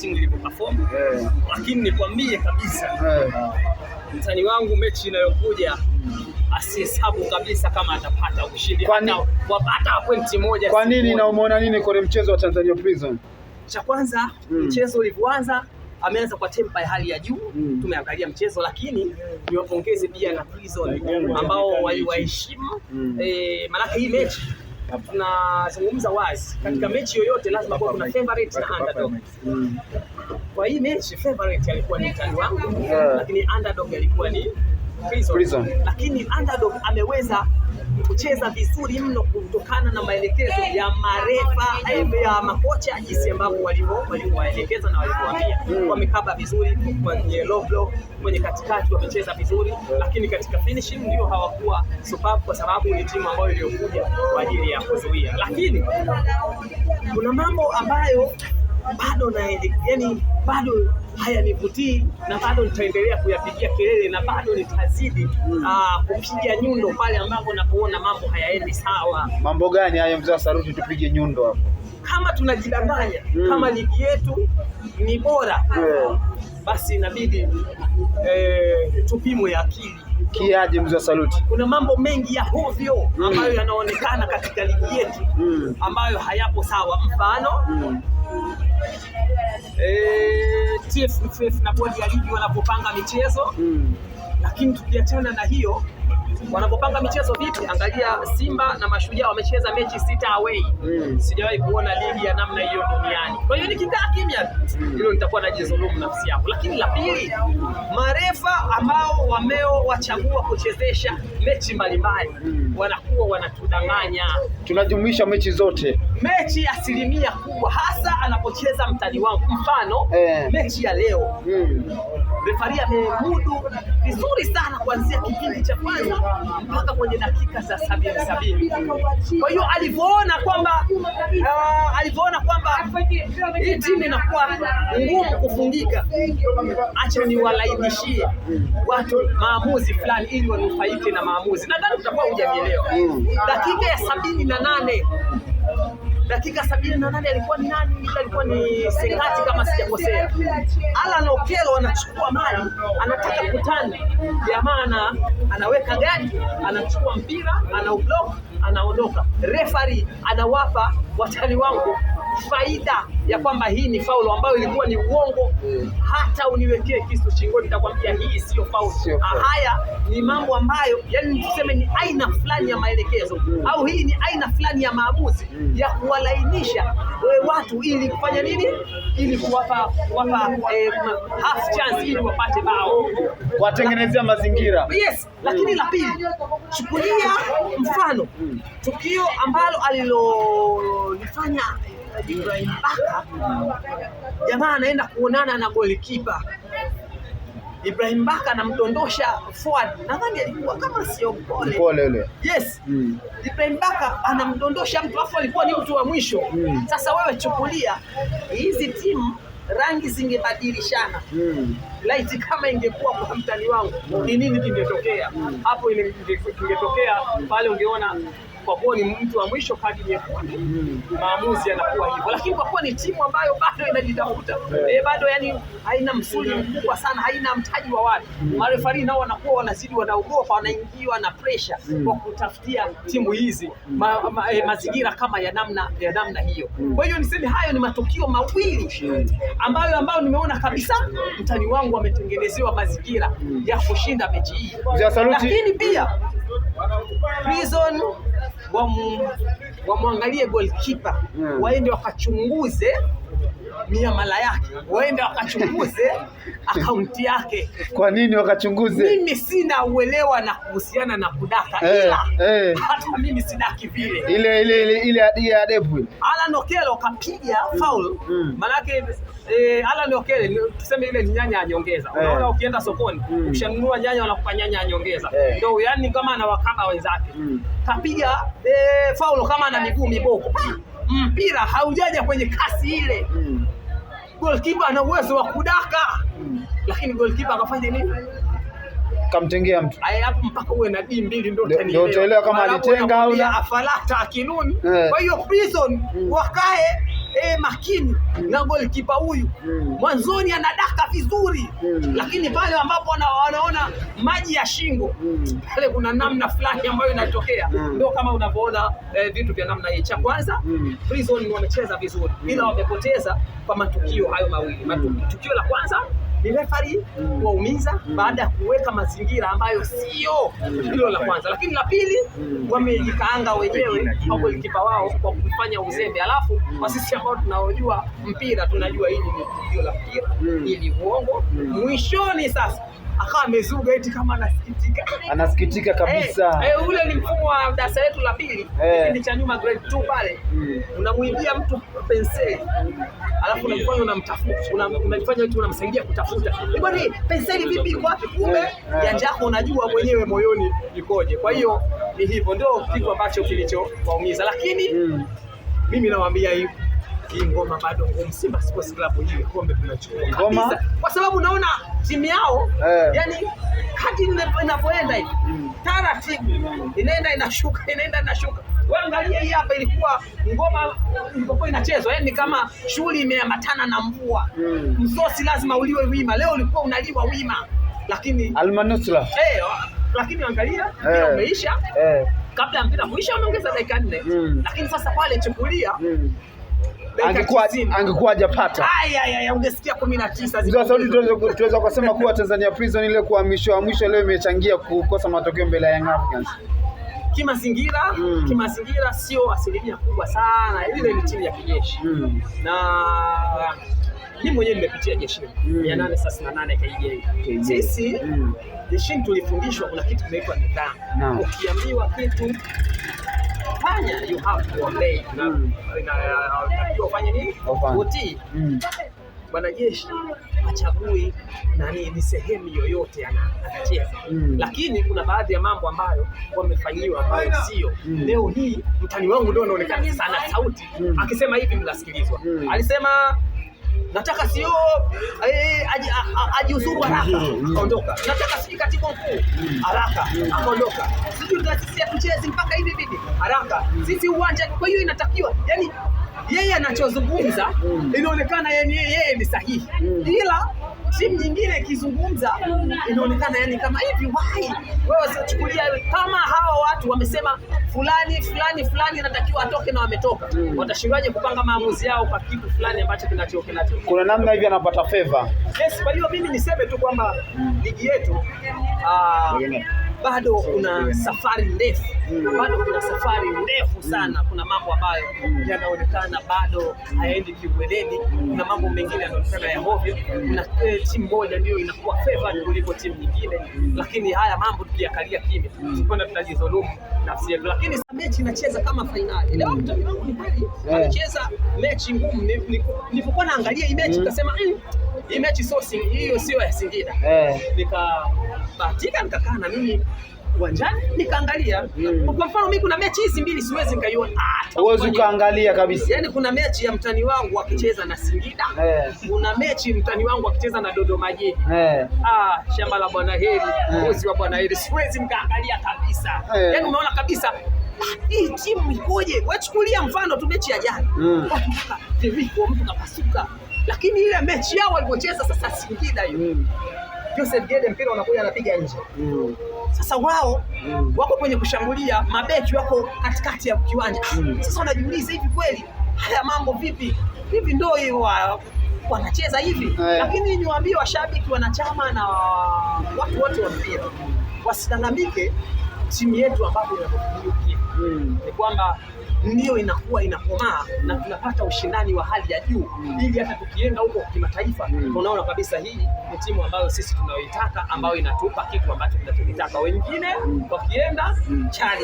timu ilivyoperform. Lakini nikwambie kabisa mtani wangu mechi inayokuja asihesabu kabisa kama atapata ushindi hata pointi moja. Kwa nini na umeona nini kwenye mchezo wa Tanzania Prison? Cha kwanza mchezo ulivyoanza ameanza kwa tempa ya hali ya juu. Tumeangalia mchezo, lakini niwapongeze pia na Prison ambao waliwaheshimu. Maana hii mechi tunazungumza wazi, katika mechi yoyote lazima kuwa kuna favorite na underdog. Kwa hii mechi favorite alikuwa ni mtani wangu, lakini underdog alikuwa ni Prison. Lakini underdog ameweza kucheza vizuri mno kutokana na maelekezo ya marefa ya makocha, jinsi ambavyo walivyowaelekeza na walivyowaambia. Wamekaba vizuri kwenye low block, kwenye katikati wamecheza vizuri, lakini katika finishing ndio hawakuwa superb, kwa sababu ni timu ambayo iliyokuja kwa ajili ya kuzuia. Lakini kuna mambo ambayo bado hayanivutii na bado nitaendelea kuyapigia kelele na bado nitazidi kupiga nyundo pale ambapo napoona mambo hayaendi sawa. Mambo gani hayo mzee Saluti, tupige nyundo hapo? Kama tunajidanganya kama ligi yetu ni bora, basi inabidi tupimwe akili. Kiaje mzee Saluti? Kuna mambo mengi ya hovyo ambayo yanaonekana katika ligi yetu ambayo hayapo sawa. Mfano TFF na bodi ya ligi wanapopanga michezo, lakini tukiachana na hiyo, wanapopanga michezo vipi? Angalia Simba na Mashujaa wamecheza mechi 6 away. Sijawahi kuona ligi ya namna hiyo duniani. Kwa hiyo nikikaa kimya hilo nitakuwa najizulumu nafsi yangu. Lakini la pili, marefa ambao wachagua kuchezesha mechi mbalimbali wanakuwa wanatudanganya. Tunajumuisha mechi zote, mechi asilimia kubwa, hasa anapocheza mtani wangu. Mfano mechi ya leo refari amemudu vizuri sana kuanzia kipindi cha kwanza mpaka kwenye dakika za 70. Kwa hiyo alivyoona kwamba hii timu inakuwa ngumu kufungika, acha niwalainishie watu maamuzi fulani ili wanufaike na maamuzi. Nadhani tutakuwa hujanielewa. Dakika ya 78, dakika 78 alikuwa ni nani? Alikuwa ni Sengati kama sijakosea. Alan Okello anachukua mali, anataka kutani, jamaa anaweka gari, anachukua mpira, anaublock, anaondoka. Referee anawapa watani wangu faida ya kwamba hii ni faulu ambayo ilikuwa ni uongo. Hata uniwekee kisu shingoni nitakwambia hii sio faulu. Haya ni mambo ambayo yani tuseme ni aina fulani ya maelekezo au hii ni aina fulani ya maamuzi ya kuwalainisha watu ili kufanya nini? Ili kuwapa half chance ili wapate bao, watengenezea mazingira. Yes, lakini la pili, chukulia mfano tukio ambalo alilolifanya Ibrahim Baka. Jamaa anaenda kuonana na golikipa. Ibrahim Baka anamdondosha forward. Nadhani alikuwa kama sio pole yule. Yes. Ibrahim Baka anamdondosha mtu, afu alikuwa ni mtu wa mwisho. Sasa wewe chukulia hizi timu rangi zingebadilishana. Laiti kama ingekuwa kwa mtani wangu, ni nini kingetokea? Hapo ingetokea pale ungeona kwa kuwa ni mtu wa mwisho kadi nyekundu, maamuzi yanakuwa hivyo. Lakini kwa kuwa ni timu ambayo bado inajitafuta, bado yani haina msuli mkubwa sana, haina mtaji wa watu, marefari nao wanakuwa wanazidi, wanaogopa, wanaingiwa na pressure kwa kutafutia timu hizi mazingira kama ya namna hiyo. Kwa hiyo niseme hayo ni matukio mawili ambayo nimeona kabisa mtani wangu ametengenezewa mazingira ya kushinda mechi hii. Lakini pia Prison wamwangalie goalkeeper, waende wakachunguze miamala yake, waende wakachunguze akaunti yake. Kwa nini wakachunguze? Mimi sina uelewa na kuhusiana na kudaka, ila hata mimi sidaki vile. Ile adebu Alan Okello kapiga foul, manake Alan Okello tuseme ile ni nyanya ya nyongeza. Unaona ukienda sokoni ukishanunua nyanya wanakupa nyanya ya nyongeza. Ndio yani kama anawakaba wenzake. Kapiga foul kama ana miguu miboko. Mpira haujaja kwenye kasi ile. Goalkeeper ana uwezo wa kudaka. Lakini goalkeeper akafanya nini? Kamtengea mtu. Hapo mpaka uwe na D2 ndio utaelewa kama alitenga au afalata akinuni. Kwa hiyo Prison wakae makini na golikipa huyu mwanzoni anadaka vizuri, lakini pale ambapo wanaona maji ya shingo pale kuna namna fulani ambayo inatokea. Ndio kama unavyoona vitu vya namna hii. Cha kwanza Prison wamecheza vizuri, ila wamepoteza kwa matukio hayo mawili. Tukio la kwanza ni referee kuwaumiza baada ya kuweka mazingira ambayo sio hilo la kwanza, lakini la pili wamejikaanga wenyewe au golikipa wao kwa kufanya uzembe. Alafu kwa sisi ambao tunaojua mpira tunajua hili ni tukio la mpira, hili uongo. Mwishoni sasa akawa amezuga eti kama anasikitika kabisa. Ule ni mfumo wa darasa letu la pili kipindi cha nyuma grade 2 pale, unamwibia mtu penseli alafu unamfanya unamtafuta, unajifanya eti unamsaidia kutafuta. Bwana penseli vipi iko wapi? Kumbe janja yako unajua mwenyewe moyoni ikoje. Kwa hiyo ni hivyo, ndio kitu ambacho kilichowaumiza, lakini mimi nawaambia hivi, hii ngoma bado ngumu. Simba Sports Club hii kombe tunachukua kabisa, kwa sababu naona timu yao yani hadi inapoenda hivi taratibu inaenda inashuka. Wewe angalia hii hapa, ilikuwa ngoma ilipokuwa inachezwa yani kama shughuli imeambatana na mvua. Msosi lazima uliwe wima, leo ulikuwa unaliwa wima, lakini almanusra lakini angalia mpira umeisha. Kabla ya mpira kuisha wameongeza dakika 4. Lakini sasa pale chukulia angekuwa hajapata ungesikia 19. Sasa tuweza kusema kuwa Tanzania Prison ile kuhamishwa mwisho leo imechangia kukosa matokeo mbele ya Young Africans. Kimazingira sio asilimia kubwa sana, ile ni timu ya kijeshi na mimi mwenyewe nimepitia jeshi 838 KJ. Sisi jeshini tulifundishwa kuna kitu kinaitwa nidhamu. Ukiambiwa kitu fanya, you have to obey. Unatakiwa ufanye nini? Utii. Mwanajeshi hachagui ni sehemu yoyote anacheza. Lakini kuna baadhi ya mambo ambayo wamefanyiwa ambayo sio. Leo hii mtani wangu ndio anaonekana sana sauti akisema hivi mnasikilizwa. Alisema nataka sio ajiuzuru haraka akaondoka. Nataka sisi katibu mkuu haraka akaondoka. Sisi taasisi ya kucheza mpaka hivi haraka. Sisi uwanja. Kwa hiyo inatakiwa yani yeye anachozungumza inaonekana yeye ni sahihi, ila timu nyingine ikizungumza inaonekana yani kama hivi wewe usichukulia kama hawa watu wamesema fulani anatakiwa atoke na wametoka. Watashindaje kupanga maamuzi yao kwa kitu fulani ambacho kinacho kuna namna hivi anapata favor? Yes, kwa hiyo mimi niseme tu kwamba ligi yetu bado kuna safari ndefu, sana. Kuna mambo ambayo yanaonekana bado hayaendi kiweledi, kuna mambo mengine yanaonekana ya hovyo. Kuna timu moja ndio inakuwa favored kuliko timu nyingine, lakini haya mambo tukiangalia kimya tunakwenda tunajidhulumu nafsi yetu. Lakini mechi inacheza kama finali. Leo mtani wangu ni kweli anacheza mechi ngumu. Nilipokuwa naangalia hii mechi nikasema hii mechi sio ya Singida. Nikabahatika nikakaa na mimi uwanjani nikaangalia. Kwa mfano mimi kuna mechi hizi mbili siwezi nikaiona. Uwezi ukaangalia kabisa. Yaani kuna mechi ya mtani wangu akicheza na Singida. Kuna mechi mtani wangu akicheza na Dodoma Jiji. Shamba la Bwana Heri, mbuzi wa Bwana Heri, siwezi nikaangalia kabisa. Yaani unaona kabisa hii timu ikoje? Wewe chukulia mfano tu mechi ya jana. Watu mtu kapasuka. Lakini ile mechi yao walipocheza sasa Singida hiyo. Joseph Gede mpira unakuja anapiga nje. Sasa wao wako kwenye kushambulia, mabeki wako katikati ya kiwanja. Sasa unajiuliza hivi kweli haya mambo vipi? Hivi ndio hiyo wanacheza hivi? Lakini niwaambie washabiki, wanachama na watu wote wa mpira wasilalamike timu yetu ambapo inapofikia. Ni kwamba ndio inakuwa inakomaa na tunapata ushindani wa hali ya juu, ili hata tukienda huko kimataifa tunaona kabisa hii ni timu ambayo sisi tunayoitaka, ambayo inatupa kitu ambacho tunachotaka. Wengine wakienda chali